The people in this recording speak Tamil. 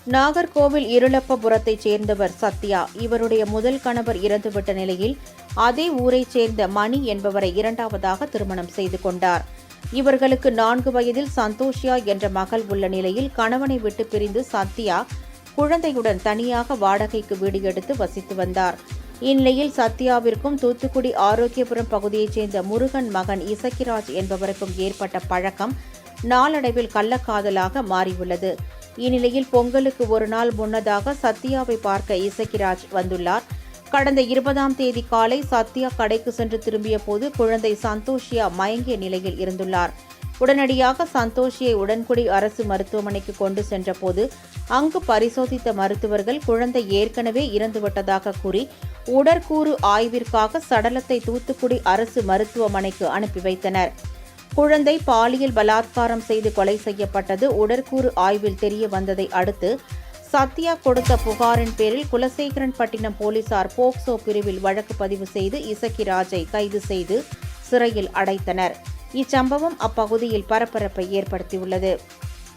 நாகர்கோவில் இருளப்பபுரத்தைச் சேர்ந்தவர் சத்யா. இவருடைய முதல் கணவர் இறந்துவிட்ட நிலையில் அதே ஊரைச் சேர்ந்த மணி என்பவரை இரண்டாவதாக திருமணம் செய்து கொண்டார். இவர்களுக்கு 4 வயதில் சந்தோஷியா என்ற மகள் உள்ள நிலையில் கணவனை விட்டு பிரிந்து சத்யா குழந்தையுடன் தனியாக வாடகைக்கு வீடு எடுத்து வசித்து வந்தார். இந்நிலையில் சத்யாவிற்கும் தூத்துக்குடி ஆரோக்கியபுரம் பகுதியைச் சேர்ந்த முருகன் மகன் இசக்கிராஜ் என்பவருக்கும் ஏற்பட்ட பழக்கம் நாளடைவில் கள்ளக்காதலாக மாறியுள்ளது. இந்நிலையில் பொங்கலுக்கு ஒரு நாள் முன்னதாக சத்யாவை பார்க்க இசக்கிராஜ் வந்துள்ளார். கடந்த 20ஆம் தேதி காலை சத்யா கடைக்கு சென்று திரும்பிய போது குழந்தை சந்தோஷியா மயங்கிய நிலையில் இருந்துள்ளார். உடனடியாக சந்தோஷியை உடன்குடி அரசு மருத்துவமனைக்கு கொண்டு சென்றபோது அங்கு பரிசோதித்த மருத்துவர்கள் குழந்தை ஏற்கனவே இறந்துவிட்டதாக கூறி உடற்கூறு ஆய்விற்காக சடலத்தை தூத்துக்குடி அரசு மருத்துவமனைக்கு அனுப்பி வைத்தனர். குழந்தை பாலியல் பலாத்காரம் செய்து கொலை செய்யப்பட்டது உடற்கூறு ஆய்வில் தெரிய வந்ததை அடுத்து சத்யா கொடுத்த புகாரின் பேரில் குலசேகரன்பட்டினம் போலீசார் போக்சோ பிரிவில் வழக்கு பதிவு செய்து இசக்கிராஜை கைது செய்து சிறையில் அடைத்தனர். இச்சம்பவம் அப்பகுதியில் பரபரப்பை ஏற்படுத்தியுள்ளது.